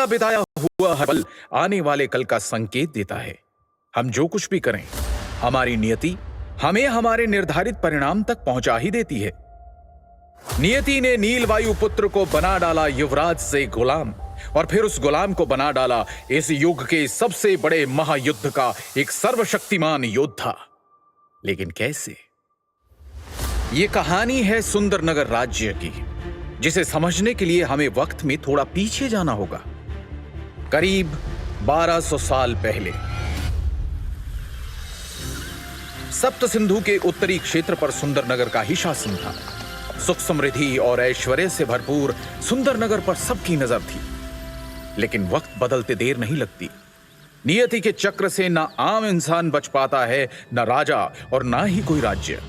हमारा बिताया हुआ हर पल आने वाले कल का संकेत देता है। हम जो कुछ भी करें, हमारी नियति हमें हमारे निर्धारित परिणाम तक पहुंचा ही देती है। नियति ने नील वायुपुत्र को बना डाला युवराज से गुलाम, और फिर उस गुलाम को बना डाला इस युग के सबसे बड़े महायुद्ध का एक सर्वशक्तिमान योद्धा। लेकिन कैसे? ये कहानी है सुंदरनगर राज्य की, जिसे समझने के लिए हमें वक्त में थोड़ा पीछे जाना होगा। करीब 1200 साल पहले सप्त सिंधु के उत्तरी क्षेत्र पर सुंदरनगर का ही शासन था। सुख समृद्धि और ऐश्वर्य से भरपूर सुंदरनगर पर सबकी नजर थी। लेकिन वक्त बदलते देर नहीं लगती। नियति के चक्र से ना आम इंसान बच पाता है, ना राजा और ना ही कोई राज्य।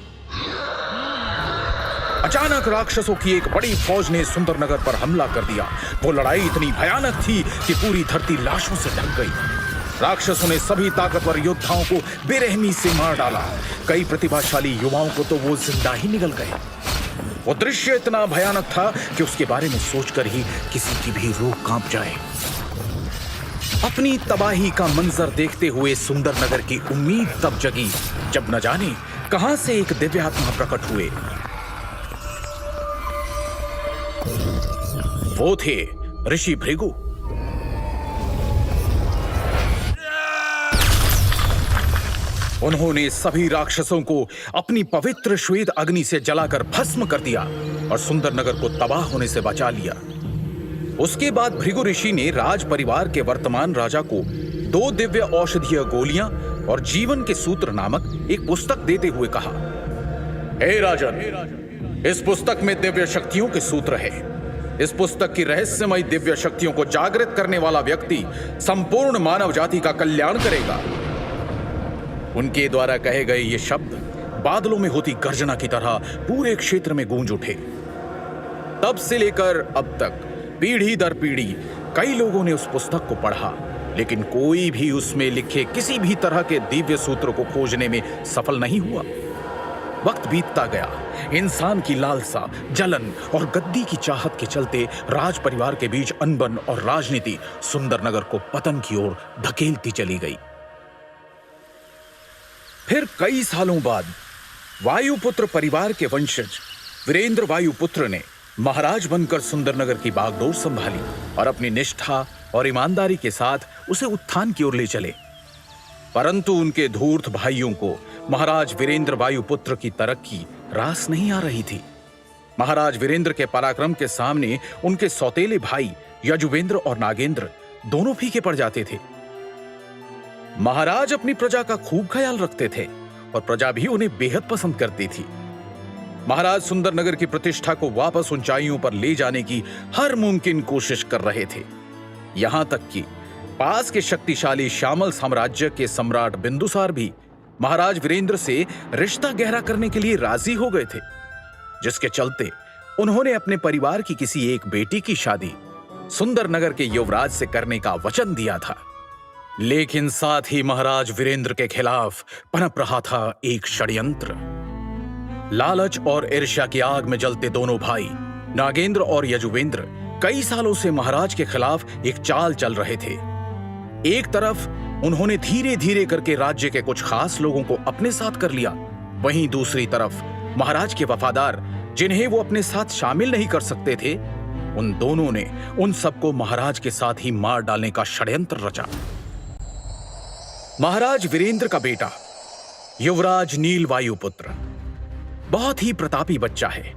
अचानक राक्षसों की एक बड़ी फौज ने सुंदरनगर पर हमला कर दिया। वो लड़ाई इतनी भयानक थी कि पूरी धरती लाशों से ढक गई। राक्षसों ने सभी ताकतवर योद्धाओं को बेरहमी से मार डाला। कई प्रतिभाशाली युवाओं को तो वो जिंदा ही निगल गए। वो दृश्य इतना भयानक था कि उसके बारे में सोचकर ही किसी की भी रूह कांप जाए। अपनी तबाही का मंजर देखते हुए सुंदरनगर की उम्मीद तब जगी जब न जाने कहां से एक दिव्यात्मा प्रकट हुए। वो थे ऋषि भृगु। उन्होंने सभी राक्षसों को अपनी पवित्र श्वेत अग्नि से जलाकर भस्म कर दिया और सुंदरनगर को तबाह होने से बचा लिया। उसके बाद भृगु ऋषि ने राज परिवार के वर्तमान राजा को 2 दिव्य औषधीय गोलियां और जीवन के सूत्र नामक एक पुस्तक देते हुए कहा, हे राजन, इस पुस्तक में दिव्य शक्तियों के सूत्र है। इस पुस्तक की रहस्यमय दिव्य शक्तियों को जागृत करने वाला व्यक्ति संपूर्ण मानव जाति का कल्याण करेगा। उनके द्वारा कहे गए ये शब्द बादलों में होती गर्जना की तरह पूरे क्षेत्र में गूंज उठे। तब से लेकर अब तक पीढ़ी दर पीढ़ी कई लोगों ने उस पुस्तक को पढ़ा, लेकिन कोई भी उसमें लिखे किसी भी तरह के दिव्य सूत्र को खोजने में सफल नहीं हुआ। वक्त बीतता गया। इंसान की लालसा, जलन और गद्दी की चाहत के चलते राज परिवार के बीच अनबन और राजनीति सुंदरनगर को पतन की ओर धकेलती चली गई। फिर कई सालों बाद वायुपुत्र परिवार के वंशज वीरेंद्र वायुपुत्र ने महाराज बनकर सुंदरनगर की बागडोर संभाली और अपनी निष्ठा और ईमानदारी के साथ उसे उत्थान की ओर ले चले। परंतु उनके धूर्त भाइयों को महाराज वीरेंद्र वायुपुत्र की तरक्की रास नहीं आ रही थी। महाराज वीरेंद्र के पराक्रम के सामने उनके सौतेले भाई यजुवेंद्र और नागेंद्र दोनों फीके पड़ जाते थे। महाराज अपनी प्रजा का खूब ख्याल रखते थे और प्रजा भी उन्हें बेहद पसंद करती थी। महाराज सुंदरनगर की प्रतिष्ठा को वापस ऊंचाइयों पर ले जाने की हर मुमकिन कोशिश कर रहे थे। यहां तक कि पास के शक्तिशाली श्यामल साम्राज्य के सम्राट बिंदुसार भी महाराज वीरेंद्र से रिश्ता गहरा करने के लिए राजी हो गए थे, जिसके चलते उन्होंने अपने परिवार की किसी एक बेटी की शादी सुंदरनगर के युवराज से करने का वचन दिया था। लेकिन साथ ही महाराज वीरेंद्र के खिलाफ पनप रहा था एक षड्यंत्र। लालच और ईर्ष्या की आग में जलते दोनों भाई नागेंद्र और यजुवेंद्र कई सालों से महाराज के खिलाफ एक चाल चल रहे थे। एक तरफ उन्होंने धीरे धीरे करके राज्य के कुछ खास लोगों को अपने साथ कर लिया, वहीं दूसरी तरफ महाराज के वफादार, जिन्हें वो अपने साथ शामिल नहीं कर सकते थे, उन दोनों ने उन सबको महाराज के साथ ही मार डालने का षड्यंत्र रचा। महाराज वीरेंद्र का बेटा युवराज नील वायुपुत्र बहुत ही प्रतापी बच्चा है।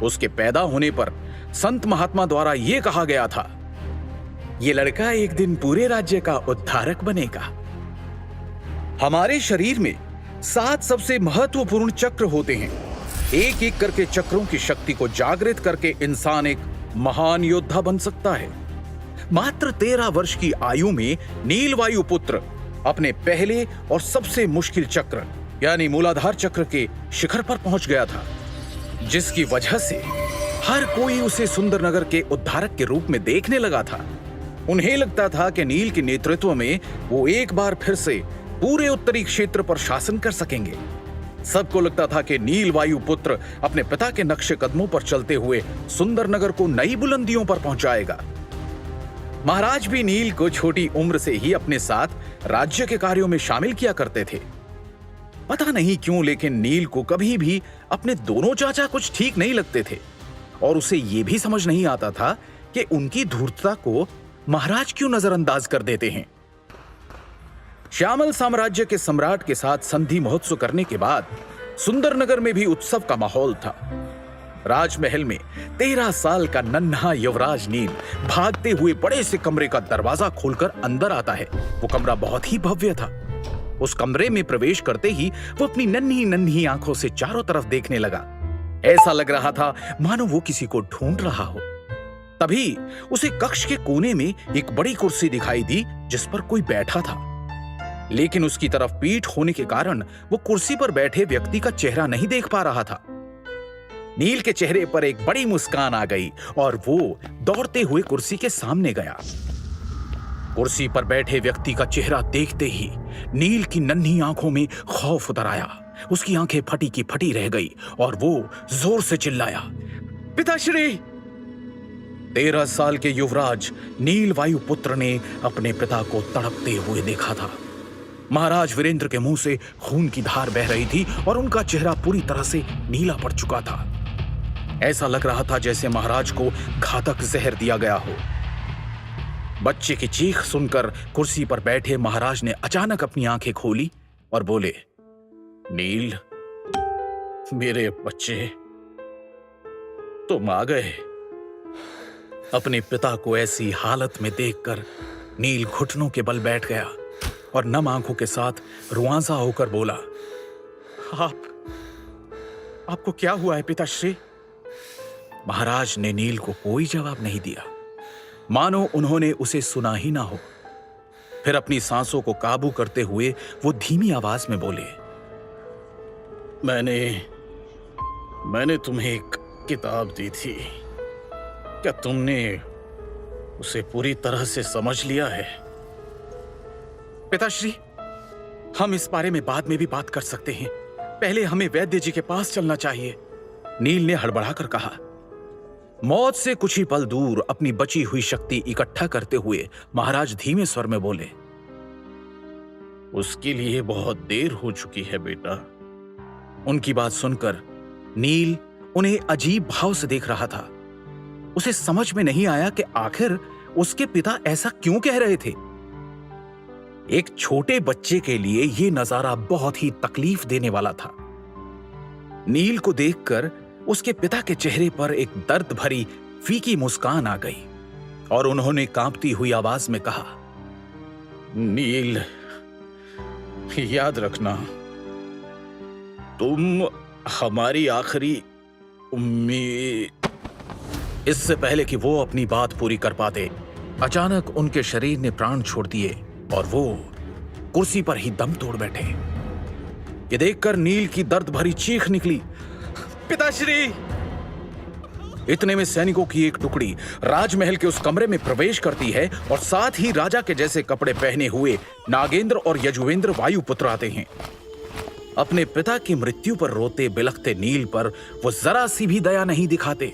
उसके पैदा होने पर संत महात्मा द्वारा यह कहा गया था, ये लड़का एक दिन पूरे राज्य का उद्धारक बनेगा। हमारे शरीर में 7 सबसे महत्वपूर्ण चक्र होते हैं। एक एक करके चक्रों की शक्ति को जागृत करके इंसान एक महान योद्धा बन सकता है। मात्र 13 वर्ष की आयु में नील वायुपुत्र अपने पहले और सबसे मुश्किल चक्र यानी मूलाधार चक्र के शिखर पर पहुंच गया था, जिसकी वजह से हर कोई उसे सुंदरनगर के उद्धारक के रूप में देखने लगा था। उन्हें लगता था कि नील के नेतृत्व में वो एक बार फिर से पूरे उत्तरी क्षेत्र पर शासन कर सकेंगे। सबको लगता था कि नील वायुपुत्र अपने पिता के नक्शे कदमों पर चलते हुए सुंदरनगर को नई बुलंदियों पर पहुंचाएगा। महाराज भी नील को छोटी उम्र से ही अपने साथ राज्य के कार्यों में शामिल किया करते थे। पता नहीं क्यों, लेकिन नील को कभी भी अपने दोनों चाचा कुछ ठीक नहीं लगते थे और उसे यह भी समझ नहीं आता था कि उनकी धूर्तता को महाराज क्यों नजरअंदाज कर देते हैं। श्यामल साम्राज्य के सम्राट के साथ संधि महोत्सव करने के बाद सुंदरनगर में भी उत्सव का माहौल था। राजमहल में 13 साल का नन्हा युवराज नील भागते हुए बड़े से कमरे का दरवाजा खोलकर अंदर आता है। वो कमरा बहुत ही भव्य था। उस कमरे में प्रवेश करते ही वो अपनी नन्ही नन्ही आंखों से चारों तरफ देखने लगा। ऐसा लग रहा था मानो वो किसी को ढूंढ रहा हो। तभी उसे कक्ष के कोने में एक बड़ी कुर्सी दिखाई दी जिस पर कोई बैठा था, लेकिन उसकी तरफ पीठ होने के कारण वो कुर्सी पर बैठे व्यक्ति का चेहरा नहीं देख पा रहा था। नील के चेहरे पर एक बड़ी मुस्कान आ गई और वो दौड़ते हुए कुर्सी के सामने गया। कुर्सी पर बैठे व्यक्ति का चेहरा देखते ही नील की नन्ही आंखों में खौफ उतर आया। उसकी आंखें फटी की फटी रह गई और वो जोर से चिल्लाया, पिताश्री! 13 साल के युवराज नील वायुपुत्र ने अपने पिता को तड़पते हुए देखा था। महाराज वीरेंद्र के मुंह से खून की धार बह रही थी और उनका चेहरा पूरी तरह से नीला पड़ चुका था। ऐसा लग रहा था जैसे महाराज को घातक जहर दिया गया हो। बच्चे की चीख सुनकर कुर्सी पर बैठे महाराज ने अचानक अपनी आंखें खोली और बोले, नील, मेरे बच्चे, तुम आ गए। अपने पिता को ऐसी हालत में देखकर नील घुटनों के बल बैठ गया और नम आंखों के साथ रुआंसा होकर बोला, आपको क्या हुआ है पिताश्री? महाराज ने नील को कोई जवाब नहीं दिया, मानो उन्होंने उसे सुना ही ना हो। फिर अपनी सांसों को काबू करते हुए वो धीमी आवाज में बोले, मैंने तुम्हें एक किताब दी थी, क्या तुमने उसे पूरी तरह से समझ लिया है? पिताश्री, हम इस बारे में बाद में भी बात कर सकते हैं, पहले हमें वैद्य जी के पास चलना चाहिए। नील ने हड़बड़ाकर कहा। मौत से कुछ ही पल दूर अपनी बची हुई शक्ति इकट्ठा करते हुए महाराज धीमे स्वर में बोले, उसके लिए बहुत देर हो चुकी है बेटा। उनकी बात सुनकर नील उन्हें अजीब भाव से देख रहा था। उसे समझ में नहीं आया कि आखिर उसके पिता ऐसा क्यों कह रहे थे। एक छोटे बच्चे के लिए यह नजारा बहुत ही तकलीफ देने वाला था। नील को देखकर उसके पिता के चेहरे पर एक दर्द भरी फीकी मुस्कान आ गई और उन्होंने कांपती हुई आवाज में कहा, नील, याद रखना, तुम हमारी आखिरी उम्मीद। इससे पहले कि वो अपनी बात पूरी कर पाते, अचानक उनके शरीर ने प्राण छोड़ दिए और वो कुर्सी पर ही दम तोड़ बैठे। ये देखकर नील की दर्द भरी चीख निकली, पिताश्री! इतने में सैनिकों की एक टुकड़ी राजमहल के उस कमरे में प्रवेश करती है और साथ ही राजा के जैसे कपड़े पहने हुए नागेंद्र और यजुवेंद्र वायुपुत्र आते हैं। अपने पिता की मृत्यु पर रोते बिलखते नील पर वो जरा सी भी दया नहीं दिखाते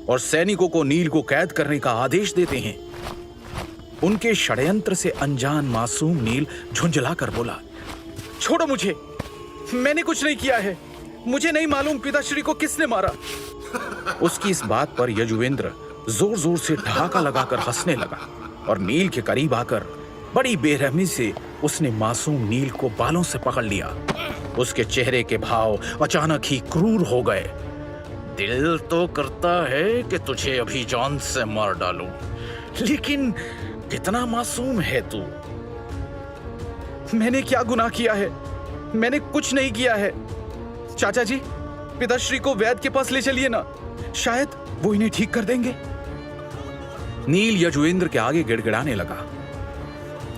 और सैनिकों को नील को कैद करने का आदेश देते हैं। उनके षड्यंत्र से अनजान मासूम नील झुंझलाकर बोला, छोड़ो मुझे, मैंने कुछ नहीं किया है, मुझे नहीं मालूम पिताश्री को किसने मारा। उसकी इस बात पर यजुवेंद्र जोर जोर से ठहाका लगाकर हंसने लगा और नील के करीब आकर बड़ी बेरहमी से उसने मासूम नील को बालों से पकड़ लिया। उसके चेहरे के भाव अचानक ही क्रूर हो गए। दिल तो करता है कि तुझे अभी जान से मार डालूं, लेकिन कितना मासूम है तू। मैंने क्या गुनाह किया है? मैंने कुछ नहीं किया है। चाचा जी, पिताश्री को वैद्य के पास ले चलिए ना, शायद वो इन्हें ठीक कर देंगे। नील यजुवेंद्र के आगे गिड़गिड़ाने लगा।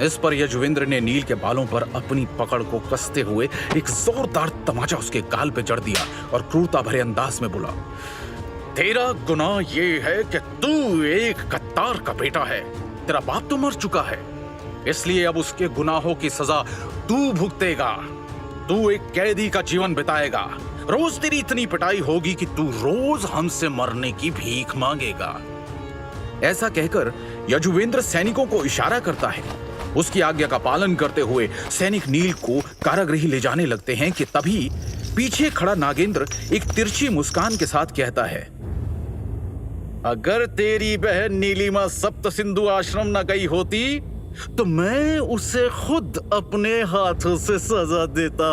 इस पर यजुवेंद्र ने नील के बालों पर अपनी पकड़ को कसते हुए एक जोरदार तमाचा उसके गाल पे जड़ दिया और क्रूरता भरे अंदाज में बोला, तेरा गुनाह ये है कि तू एक गद्दार का बेटा है। तेरा बाप तो मर चुका है, इसलिए अब उसके गुनाहों की सजा तू भुगतेगा। तू एक कैदी का जीवन बिताएगा। रोज तेरी इतनी पिटाई होगी कि तू रोज हमसे मरने की भीख मांगेगा। ऐसा कहकर यजुवेंद्र सैनिकों को इशारा करता है। उसकी आज्ञा का पालन करते हुए सैनिक नील को कारागृह ले जाने लगते हैं कि तभी पीछे खड़ा नागेंद्र एक तिरछी मुस्कान के साथ कहता है, अगर तेरी बहन नीलिमा सप्त सिंधु आश्रम न गई होती तो मैं उसे खुद अपने हाथों से सजा देता।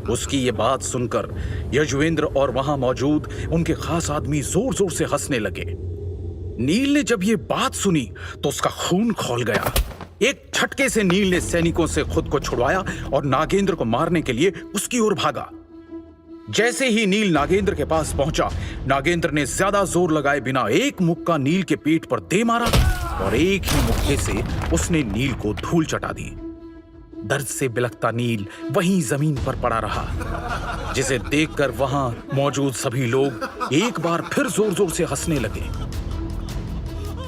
उसकी ये बात सुनकर यजुवेंद्र और वहां मौजूद उनके खास आदमी जोर जोर से हंसने लगे। नील ने जब ये बात सुनी तो उसका खून खौल गया। एक झटके से नील ने सैनिकों से खुद को छुड़वाया और नागेंद्र को मारने के लिए उसकी ओर भागा। जैसे ही नील नागेंद्र के पास पहुंचा, नागेंद्र ने ज्यादा जोर लगाए बिना एक मुक्का नील के पेट पर दे मारा और एक ही मुक्के से उसने नील को धूल चटा दी। दर्द से बिलखता नील वहीं जमीन पर पड़ा रहा, जिसे देखकर वहां मौजूद सभी लोग एक बार फिर जोर जोर से हंसने लगे।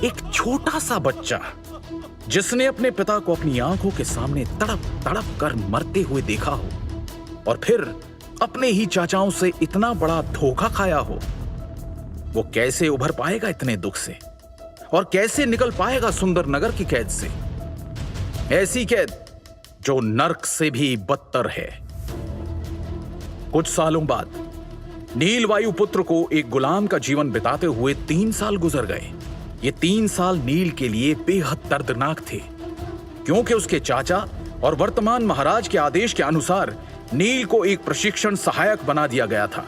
एक छोटा सा बच्चा जिसने अपने पिता को अपनी आंखों के सामने तड़प तड़प कर मरते हुए देखा हो और फिर अपने ही चाचाओं से इतना बड़ा धोखा खाया हो, वो कैसे उभर पाएगा इतने दुख से और कैसे निकल पाएगा सुंदर नगर की कैद से, ऐसी कैद जो नर्क से भी बदतर है। कुछ सालों बाद नील वायुपुत्र को एक गुलाम का जीवन बिताते हुए 3 साल गुजर गए। ये 3 साल नील के लिए बेहद दर्दनाक थे, क्योंकि उसके चाचा और वर्तमान महाराज के आदेश के अनुसार नील को एक प्रशिक्षण सहायक बना दिया गया था।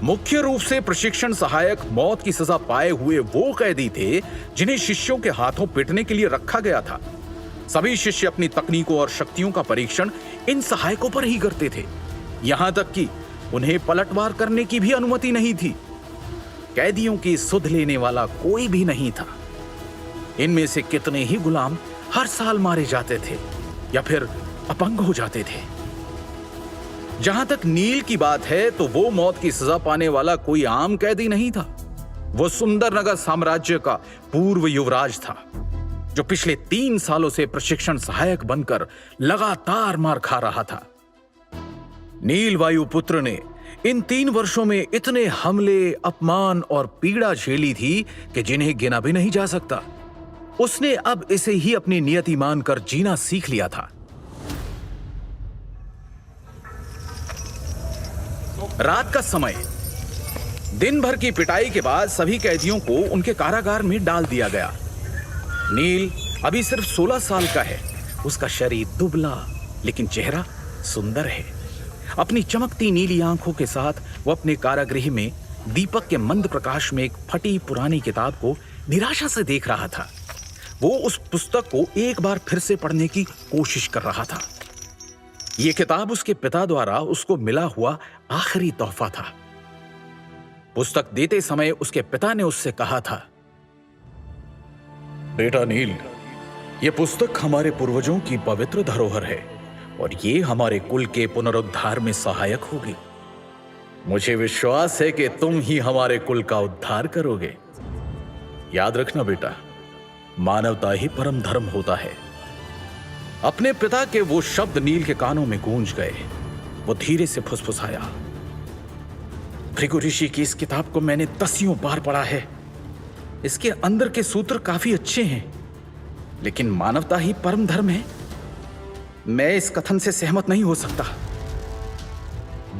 मुख्य रूप से प्रशिक्षण सहायक मौत की सजा पाए हुए वो कैदी थे जिन्हें शिष्यों के हाथों पीटने के लिए रखा गया था। सभी शिष्य अपनी तकनीकों और शक्तियों का परीक्षण इन सहायकों पर ही करते थे, यहां तक कि उन्हें पलटवार करने की भी अनुमति नहीं थी। कैदियों की सुध लेने वाला कोई भी नहीं था। इनमें से कितने ही गुलाम हर साल मारे जाते थे या फिर अपंग हो जाते थे। जहां तक नील की बात है तो वो मौत की सजा पाने वाला कोई आम कैदी नहीं था। वो सुंदरनगर साम्राज्य का पूर्व युवराज था, जो पिछले 3 सालों से प्रशिक्षण सहायक बनकर लगातार मार खा रहा था। नील वायुपुत्र ने इन 3 वर्षों में इतने हमले, अपमान और पीड़ा झेली थी कि जिन्हें गिना भी नहीं जा सकता। उसने अब इसे ही अपनी नियति मानकर जीना सीख लिया था। रात का समय, दिन भर की पिटाई के बाद सभी कैदियों को उनके कारागार में डाल दिया गया। नील अभी सिर्फ 16 साल का है। उसका शरीर दुबला लेकिन चेहरा सुंदर है। अपनी चमकती नीली आंखों के साथ वो अपने कारागृह में दीपक के मंद प्रकाश में एक फटी पुरानी किताब को निराशा से देख रहा था। वो उस पुस्तक को एक बार फिर से पढ़ने की कोशिश कर रहा था। यह किताब उसके पिता द्वारा उसको मिला हुआ आखिरी तोहफा था। पुस्तक देते समय उसके पिता ने उससे कहा था, बेटा नील, यह पुस्तक हमारे पूर्वजों की पवित्र धरोहर है और ये हमारे कुल के पुनरुद्धार में सहायक होगी। मुझे विश्वास है कि तुम ही हमारे कुल का उद्धार करोगे। याद रखना बेटा, मानवता ही परम धर्म होता है। अपने पिता के वो शब्द नील के कानों में गूंज गए। वो धीरे से फुसफुसाया, भृगु ऋषि की इस किताब को मैंने 10 बार पढ़ा है। इसके अंदर के सूत्र काफी अच्छे हैं, लेकिन मानवता ही परम धर्म है। मैं इस कथन से सहमत नहीं हो सकता।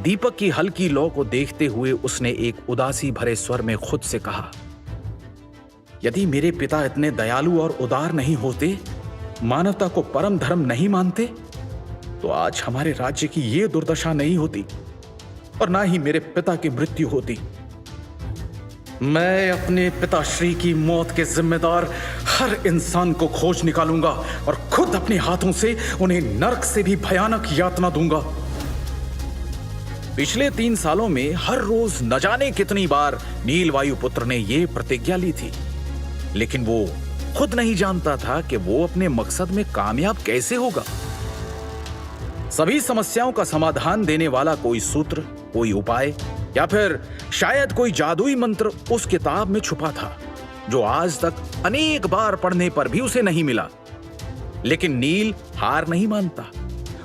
दीपक की हल्की लौ को देखते हुए उसने एक उदासी भरे स्वर में खुद से कहा, यदि मेरे पिता इतने दयालु और उदार नहीं होते, मानवता को परम धर्म नहीं मानते, तो आज हमारे राज्य की यह दुर्दशा नहीं होती और ना ही मेरे पिता की मृत्यु होती। मैं अपने पिताश्री की मौत के जिम्मेदार हर इंसान को खोज निकालूंगा और खुद अपने हाथों से उन्हें नरक से भी भयानक यातना दूंगा। पिछले 3 सालों में हर रोज न जाने कितनी बार नील वायुपुत्र ने यह प्रतिज्ञा ली थी, लेकिन वो खुद नहीं जानता था कि वो अपने मकसद में कामयाब कैसे होगा। सभी समस्याओं का समाधान देने वाला कोई सूत्र, कोई उपाय या फिर शायद कोई जादुई मंत्र उस किताब में छुपा था, जो आज तक अनेक बार पढ़ने पर भी उसे नहीं मिला। लेकिन नील हार नहीं मानता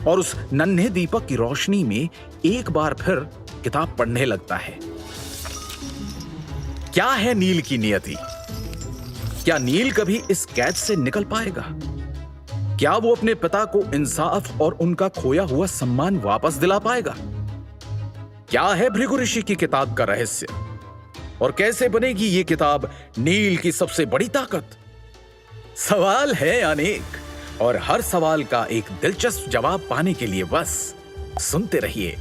और उस नन्हे दीपक की रोशनी में एक बार फिर किताब पढ़ने लगता है। क्या है नील की नियति? क्या नील कभी इस कैद से निकल पाएगा? क्या वो अपने पिता को इंसाफ और उनका खोया हुआ सम्मान वापस दिला पाएगा? क्या है भृगु ऋषि की किताब का रहस्य? और कैसे बनेगी ये किताब नील की सबसे बड़ी ताकत? सवाल है अनेक, और हर सवाल का एक दिलचस्प जवाब पाने के लिए बस सुनते रहिए